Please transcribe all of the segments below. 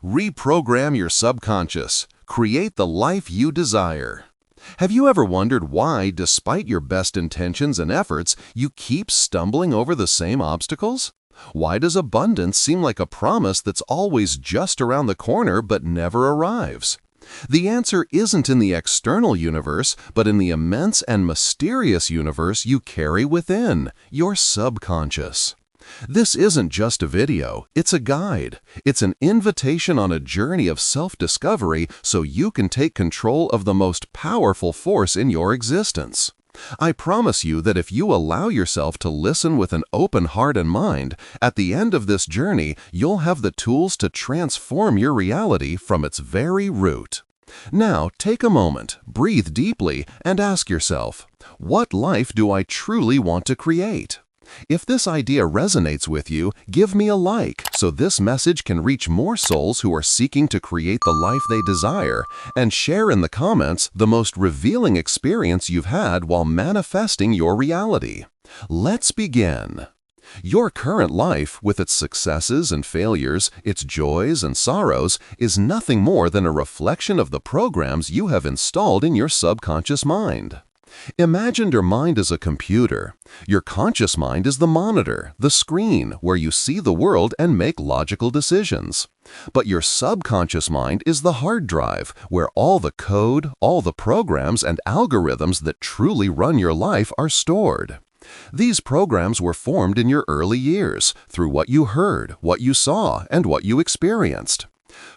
Reprogram your subconscious. Create the life you desire. Have you ever wondered why, despite your best intentions and efforts, you keep stumbling over the same obstacles? Why does abundance seem like a promise that's always just around the corner but never arrives? The answer isn't in the external universe, but in the immense and mysterious universe you carry within, your subconscious. This isn't just a video, it's a guide. It's an invitation on a journey of self-discovery so you can take control of the most powerful force in your existence. I promise you that if you allow yourself to listen with an open heart and mind, at the end of this journey, you'll have the tools to transform your reality from its very root. Now, take a moment, breathe deeply, and ask yourself, what life do I truly want to create? If this idea resonates with you, give me a like so this message can reach more souls who are seeking to create the life they desire, and share in the comments the most revealing experience you've had while manifesting your reality. Let's begin. Your current life, with its successes and failures, its joys and sorrows, is nothing more than a reflection of the programs you have installed in your subconscious mind. Imagine your mind as a computer. Your conscious mind is the monitor, the screen, where you see the world and make logical decisions. But your subconscious mind is the hard drive, where all the code, all the programs and algorithms that truly run your life are stored. These programs were formed in your early years, through what you heard, what you saw, and what you experienced.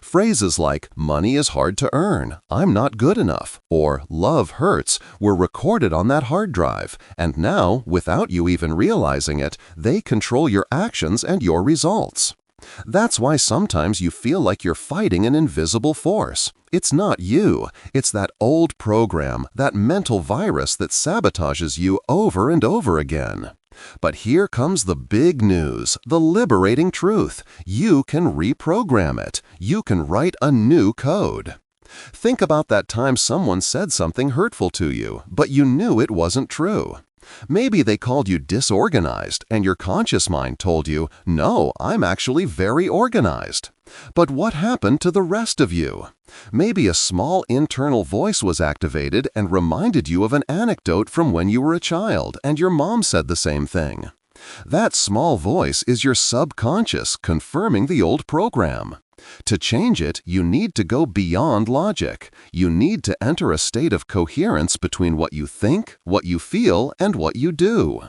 Phrases like, money is hard to earn, I'm not good enough, or love hurts were recorded on that hard drive, and now, without you even realizing it, they control your actions and your results. That's why sometimes you feel like you're fighting an invisible force. It's not you, it's that old program, that mental virus that sabotages you over and over again. But here comes the big news, the liberating truth. You can reprogram it. You can write a new code. Think about that time someone said something hurtful to you, but you knew it wasn't true. Maybe they called you disorganized, and your conscious mind told you, no, I'm actually very organized. But what happened to the rest of you? Maybe a small internal voice was activated and reminded you of an anecdote from when you were a child, and your mom said the same thing. That small voice is your subconscious confirming the old program. To change it, you need to go beyond logic. You need to enter a state of coherence between what you think, what you feel, and what you do.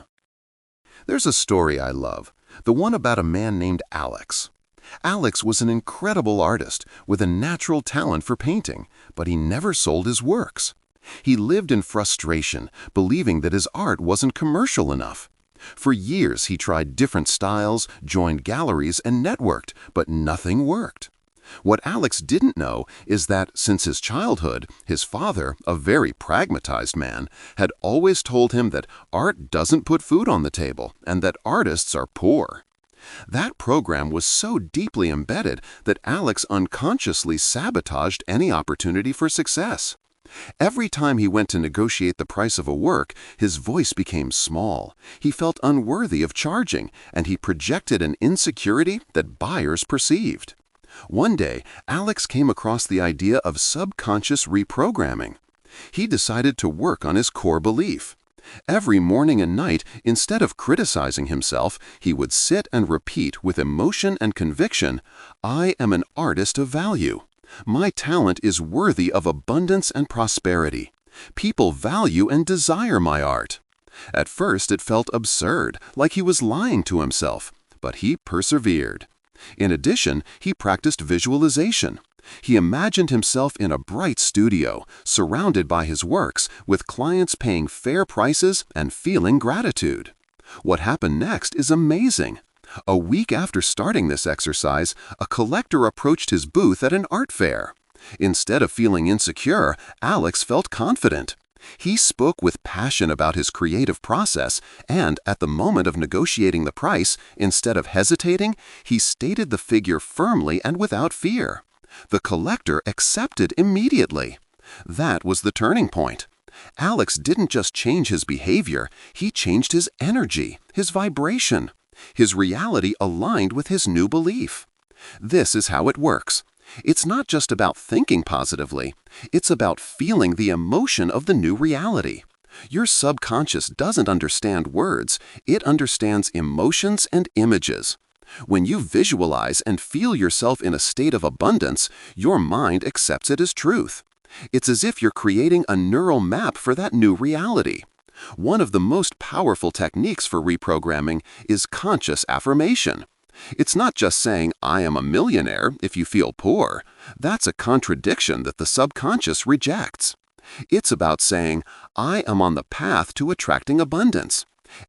There's a story I love, the one about a man named Alex. Alex was an incredible artist with a natural talent for painting, but he never sold his works. He lived in frustration, believing that his art wasn't commercial enough. For years, he tried different styles, joined galleries, and networked, but nothing worked. What Alex didn't know is that, since his childhood, his father, a very pragmatized man, had always told him that art doesn't put food on the table and that artists are poor. That program was so deeply embedded that Alex unconsciously sabotaged any opportunity for success. Every time he went to negotiate the price of a work, his voice became small. He felt unworthy of charging, and he projected an insecurity that buyers perceived. One day, Alex came across the idea of subconscious reprogramming. He decided to work on his core belief. Every morning and night, instead of criticizing himself, he would sit and repeat with emotion and conviction, I am an artist of value. My talent is worthy of abundance and prosperity. People value and desire my art. At first, it felt absurd, like he was lying to himself, but he persevered. In addition, he practiced visualization. He imagined himself in a bright studio, surrounded by his works, with clients paying fair prices and feeling gratitude. What happened next is amazing. A week after starting this exercise, a collector approached his booth at an art fair. Instead of feeling insecure, Alex felt confident. He spoke with passion about his creative process, and at the moment of negotiating the price, instead of hesitating, he stated the figure firmly and without fear. The collector accepted immediately. That was the turning point. Alex didn't just change his behavior, he changed his energy, his vibration. His reality aligned with his new belief. This is how it works. It's not just about thinking positively, it's about feeling the emotion of the new reality. Your subconscious doesn't understand words, it understands emotions and images. When you visualize and feel yourself in a state of abundance, your mind accepts it as truth. It's as if you're creating a neural map for that new reality. One of the most powerful techniques for reprogramming is conscious affirmation. It's not just saying, "I am a millionaire," if you feel poor. That's a contradiction that the subconscious rejects. It's about saying, "I am on the path to attracting abundance.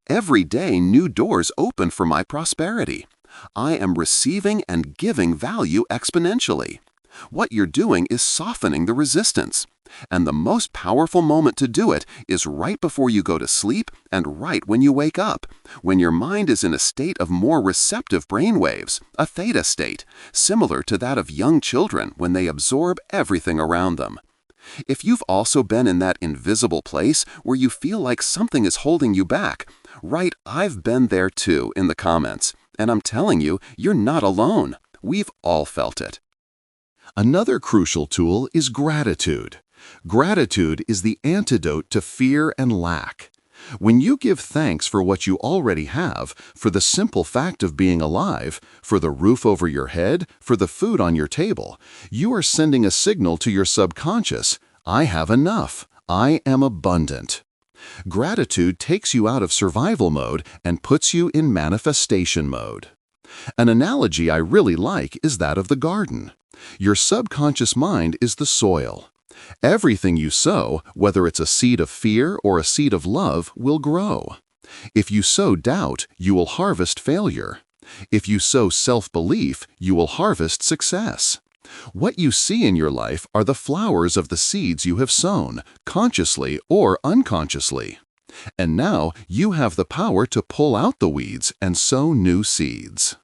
Every day, new doors open for my prosperity. I am receiving and giving value exponentially." What you're doing is softening the resistance. And the most powerful moment to do it is right before you go to sleep and right when you wake up, when your mind is in a state of more receptive brainwaves, a theta state, similar to that of young children when they absorb everything around them. If you've also been in that invisible place where you feel like something is holding you back, write "I've been there too" in the comments. And I'm telling you, you're not alone. We've all felt it. Another crucial tool is gratitude. Gratitude is the antidote to fear and lack. When you give thanks for what you already have, for the simple fact of being alive, for the roof over your head, for the food on your table, you are sending a signal to your subconscious, "I have enough. I am abundant." Gratitude takes you out of survival mode and puts you in manifestation mode. An analogy I really like is that of the garden. Your subconscious mind is the soil. Everything you sow, whether it's a seed of fear or a seed of love, will grow. If you sow doubt, you will harvest failure. If you sow self-belief, you will harvest success. What you see in your life are the flowers of the seeds you have sown, consciously or unconsciously. And now you have the power to pull out the weeds and sow new seeds.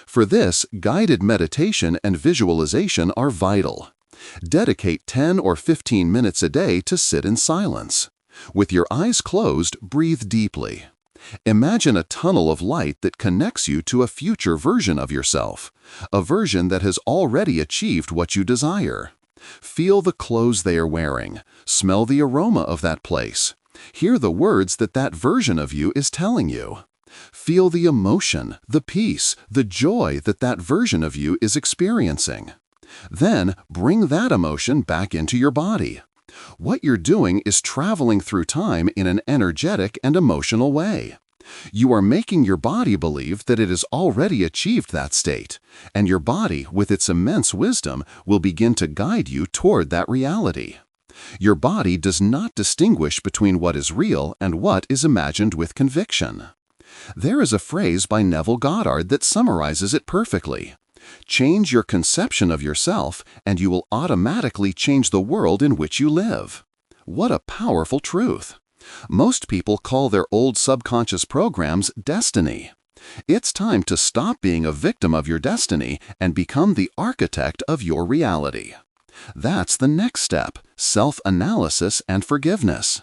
For this, guided meditation and visualization are vital. Dedicate 10 or 15 minutes a day to sit in silence. With your eyes closed, breathe deeply. Imagine a tunnel of light that connects you to a future version of yourself, a version that has already achieved what you desire. Feel the clothes they are wearing. Smell the aroma of that place. Hear the words that that version of you is telling you. Feel the emotion, the peace, the joy that that version of you is experiencing. Then bring that emotion back into your body. What you're doing is traveling through time in an energetic and emotional way. You are making your body believe that it has already achieved that state, and your body, with its immense wisdom, will begin to guide you toward that reality. Your body does not distinguish between what is real and what is imagined with conviction. There is a phrase by Neville Goddard that summarizes it perfectly. Change your conception of yourself, and you will automatically change the world in which you live. What a powerful truth! Most people call their old subconscious programs destiny. It's time to stop being a victim of your destiny and become the architect of your reality. That's the next step, self-analysis and forgiveness.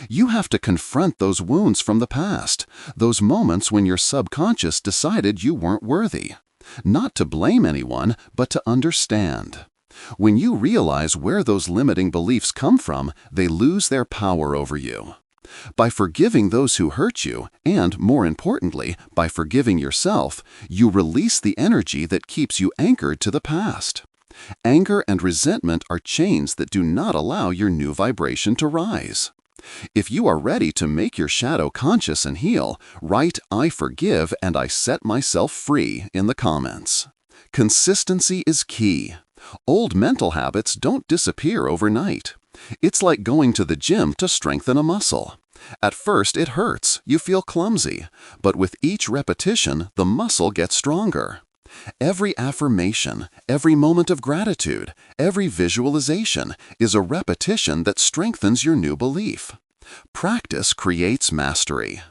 You have to confront those wounds from the past, those moments when your subconscious decided you weren't worthy. Not to blame anyone, but to understand. When you realize where those limiting beliefs come from, they lose their power over you. By forgiving those who hurt you, and more importantly, by forgiving yourself, you release the energy that keeps you anchored to the past. Anger and resentment are chains that do not allow your new vibration to rise. If you are ready to make your shadow conscious and heal, write "I forgive and I set myself free" in the comments. Consistency is key. Old mental habits don't disappear overnight. It's like going to the gym to strengthen a muscle. At first it hurts, you feel clumsy, but with each repetition, the muscle gets stronger. Every affirmation, every moment of gratitude, every visualization is a repetition that strengthens your new belief. Practice creates mastery.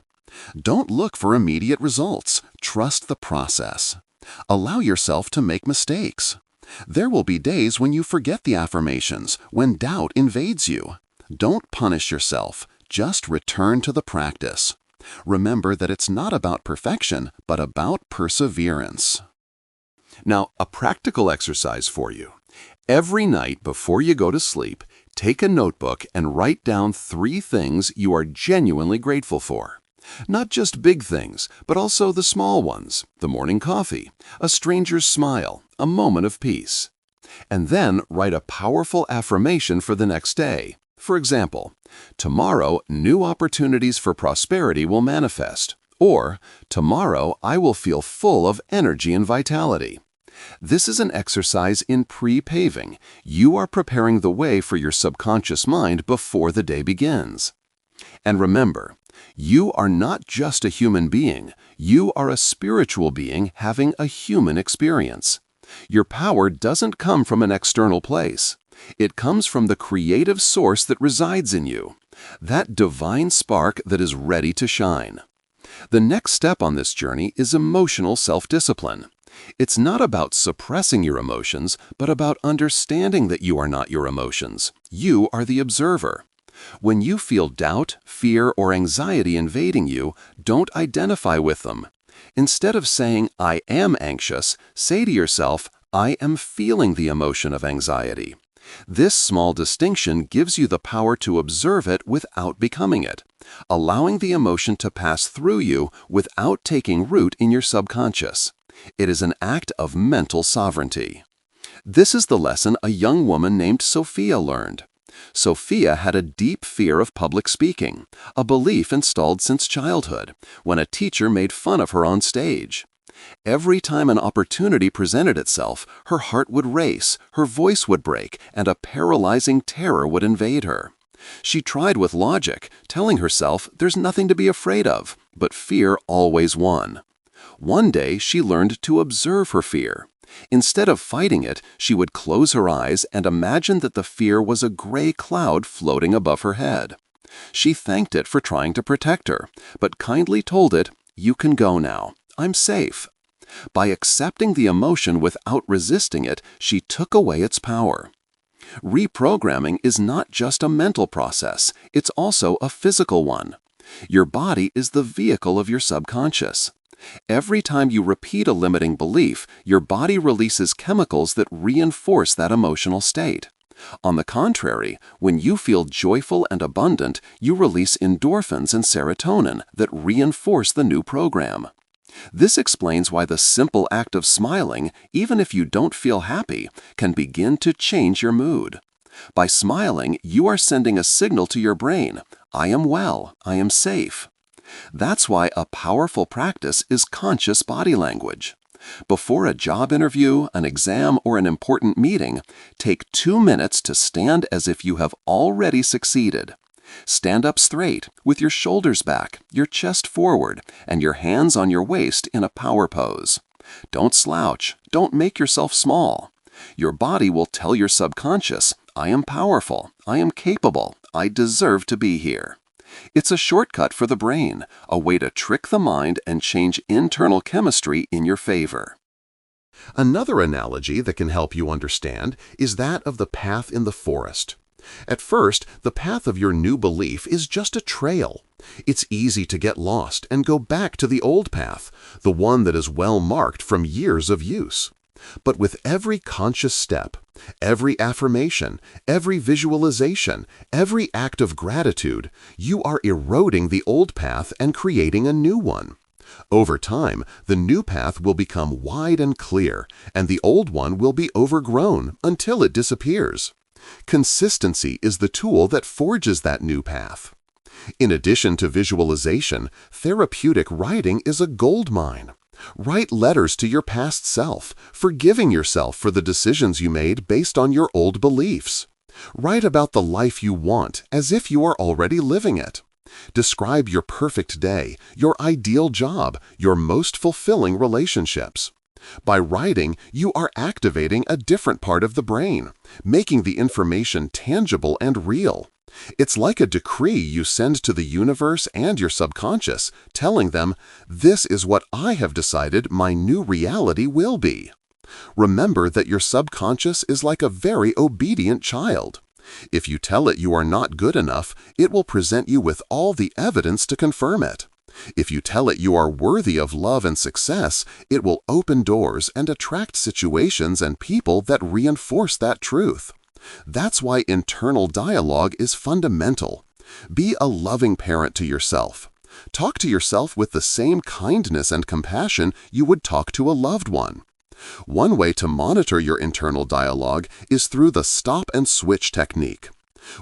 Don't look for immediate results. Trust the process. Allow yourself to make mistakes. There will be days when you forget the affirmations, when doubt invades you. Don't punish yourself. Just return to the practice. Remember that it's not about perfection, but about perseverance. Now, a practical exercise for you. Every night before you go to sleep, take a notebook and write down 3 things you are genuinely grateful for. Not just big things, but also the small ones: the morning coffee, a stranger's smile, a moment of peace. And then write a powerful affirmation for the next day. For example, tomorrow new opportunities for prosperity will manifest. Or, tomorrow I will feel full of energy and vitality. This is an exercise in pre-paving. You are preparing the way for your subconscious mind before the day begins. And remember, you are not just a human being. You are a spiritual being having a human experience. Your power doesn't come from an external place. It comes from the creative source that resides in you, that divine spark that is ready to shine. The next step on this journey is emotional self-discipline. It's not about suppressing your emotions, but about understanding that you are not your emotions. You are the observer. When you feel doubt, fear, or anxiety invading you, don't identify with them. Instead of saying, "I am anxious," say to yourself, "I am feeling the emotion of anxiety." This small distinction gives you the power to observe it without becoming it, allowing the emotion to pass through you without taking root in your subconscious. It is an act of mental sovereignty. This is the lesson a young woman named Sophia learned. Sophia had a deep fear of public speaking, a belief installed since childhood, when a teacher made fun of her on stage. Every time an opportunity presented itself, her heart would race, her voice would break, and a paralyzing terror would invade her. She tried with logic, telling herself there's nothing to be afraid of, but fear always won. One day, she learned to observe her fear. Instead of fighting it, she would close her eyes and imagine that the fear was a gray cloud floating above her head. She thanked it for trying to protect her, but kindly told it, "You can go now. I'm safe." By accepting the emotion without resisting it, she took away its power. Reprogramming is not just a mental process, it's also a physical one. Your body is the vehicle of your subconscious. Every time you repeat a limiting belief, your body releases chemicals that reinforce that emotional state. On the contrary, when you feel joyful and abundant, you release endorphins and serotonin that reinforce the new program. This explains why the simple act of smiling, even if you don't feel happy, can begin to change your mood. By smiling, you are sending a signal to your brain, "I am well, I am safe." That's why a powerful practice is conscious body language. Before a job interview, an exam, or an important meeting, take 2 minutes to stand as if you have already succeeded. Stand up straight, with your shoulders back, your chest forward, and your hands on your waist in a power pose. Don't slouch. Don't make yourself small. Your body will tell your subconscious, "I am powerful. I am capable. I deserve to be here." It's a shortcut for the brain, a way to trick the mind and change internal chemistry in your favor. Another analogy that can help you understand is that of the path in the forest. At first, the path of your new belief is just a trail. It's easy to get lost and go back to the old path, the one that is well marked from years of use. But with every conscious step, every affirmation, every visualization, every act of gratitude, you are eroding the old path and creating a new one. Over time, the new path will become wide and clear, and the old one will be overgrown until it disappears. Consistency is the tool that forges that new path. In addition to visualization, therapeutic writing is a goldmine. Write letters to your past self, forgiving yourself for the decisions you made based on your old beliefs. Write about the life you want as if you are already living it. Describe your perfect day, your ideal job, your most fulfilling relationships. By writing, you are activating a different part of the brain, making the information tangible and real. It's like a decree you send to the universe and your subconscious, telling them, "This is what I have decided my new reality will be." Remember that your subconscious is like a very obedient child. If you tell it you are not good enough, it will present you with all the evidence to confirm it. If you tell it you are worthy of love and success, it will open doors and attract situations and people that reinforce that truth. That's why internal dialogue is fundamental. Be a loving parent to yourself. Talk to yourself with the same kindness and compassion you would talk to a loved one. One way to monitor your internal dialogue is through the stop and switch technique.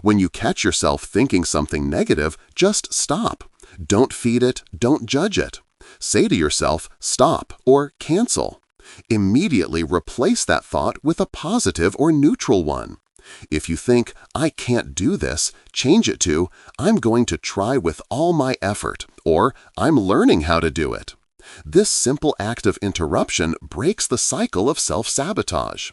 When you catch yourself thinking something negative, just stop. Don't feed it, don't judge it. Say to yourself, stop or cancel. Immediately replace that thought with a positive or neutral one. If you think, I can't do this, change it to, I'm going to try with all my effort, or I'm learning how to do it. This simple act of interruption breaks the cycle of self-sabotage.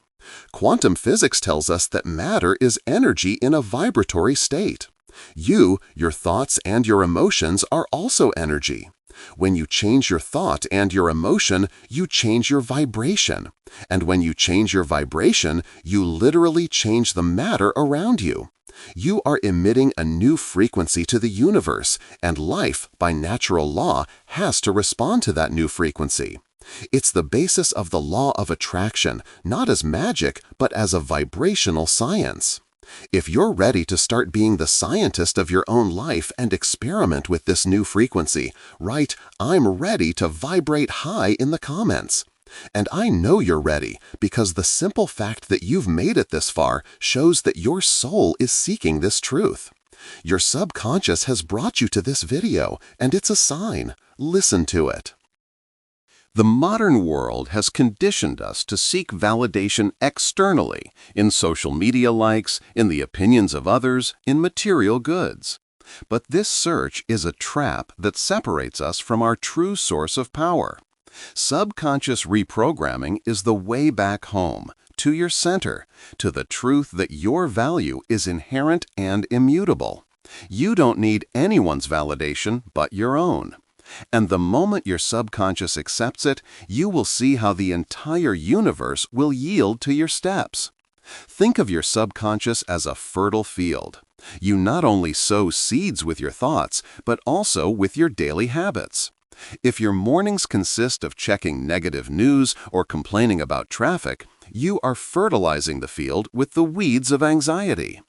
Quantum physics tells us that matter is energy in a vibratory state. You, your thoughts, and your emotions are also energy. When you change your thought and your emotion, you change your vibration. And when you change your vibration, you literally change the matter around you. You are emitting a new frequency to the universe, and life, by natural law, has to respond to that new frequency. It's the basis of the law of attraction, not as magic, but as a vibrational science. If you're ready to start being the scientist of your own life and experiment with this new frequency, write, I'm ready to vibrate high in the comments. And I know you're ready because the simple fact that you've made it this far shows that your soul is seeking this truth. Your subconscious has brought you to this video, and it's a sign. Listen to it. The modern world has conditioned us to seek validation externally, in social media likes, in the opinions of others, in material goods. But this search is a trap that separates us from our true source of power. Subconscious reprogramming is the way back home, to your center, to the truth that your value is inherent and immutable. You don't need anyone's validation but your own. And the moment your subconscious accepts it, you will see how the entire universe will yield to your steps. Think of your subconscious as a fertile field. You not only sow seeds with your thoughts, but also with your daily habits. If your mornings consist of checking negative news or complaining about traffic, you are fertilizing the field with the weeds of anxiety.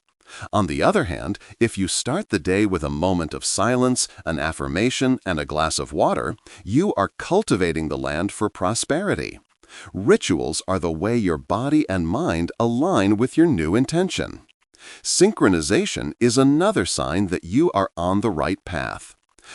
On the other hand, if you start the day with a moment of silence, an affirmation, and a glass of water, you are cultivating the land for prosperity. Rituals are the way your body and mind align with your new intention. Synchronization is another sign that you are on the right path.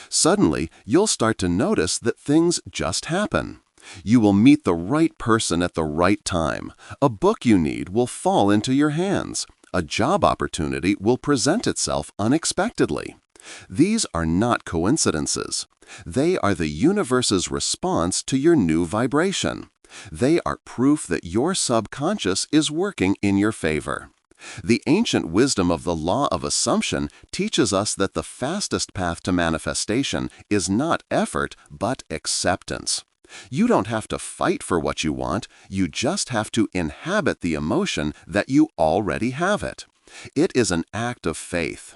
Suddenly, you'll start to notice that things just happen. You will meet the right person at the right time. A book you need will fall into your hands. A job opportunity will present itself unexpectedly. These are not coincidences. They are the universe's response to your new vibration. They are proof that your subconscious is working in your favor. The ancient wisdom of the law of assumption teaches us that the fastest path to manifestation is not effort, but acceptance. You don't have to fight for what you want, you just have to inhabit the emotion that you already have it. It is an act of faith.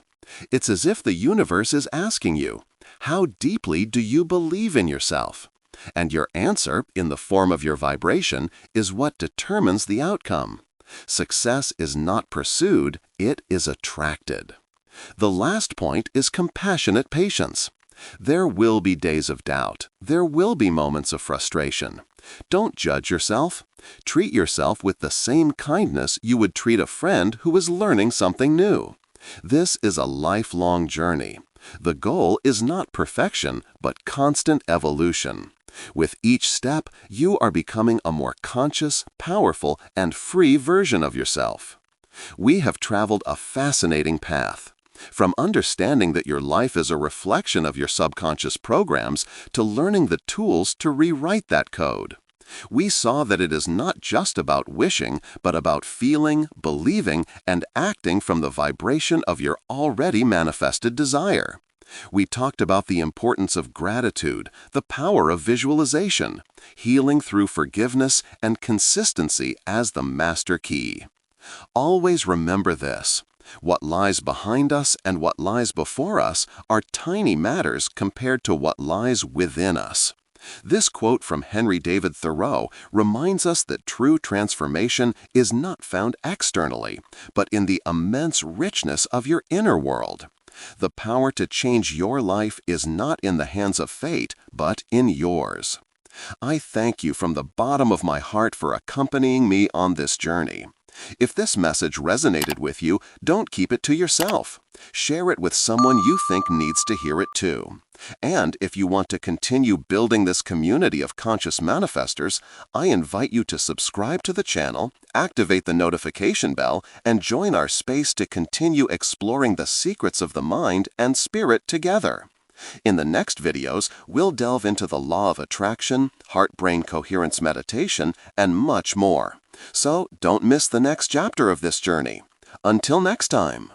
It's as if the universe is asking you, how deeply do you believe in yourself? And your answer, in the form of your vibration, is what determines the outcome. Success is not pursued, it is attracted. The last point is compassionate patience. There will be days of doubt. There will be moments of frustration. Don't judge yourself. Treat yourself with the same kindness you would treat a friend who is learning something new. This is a lifelong journey. The goal is not perfection, but constant evolution. With each step, you are becoming a more conscious, powerful, and free version of yourself. We have traveled a fascinating path. From understanding that your life is a reflection of your subconscious programs to learning the tools to rewrite that code. We saw that it is not just about wishing, but about feeling, believing, and acting from the vibration of your already manifested desire. We talked about the importance of gratitude, the power of visualization, healing through forgiveness, and consistency as the master key. Always remember this. What lies behind us and what lies before us are tiny matters compared to what lies within us. This quote from Henry David Thoreau reminds us that true transformation is not found externally, but in the immense richness of your inner world. The power to change your life is not in the hands of fate, but in yours. I thank you from the bottom of my heart for accompanying me on this journey. If this message resonated with you, don't keep it to yourself. Share it with someone you think needs to hear it too. And if you want to continue building this community of conscious manifestors, I invite you to subscribe to the channel, activate the notification bell, and join our space to continue exploring the secrets of the mind and spirit together. In the next videos, we'll delve into the law of attraction, heart-brain coherence meditation, and much more. So don't miss the next chapter of this journey. Until next time.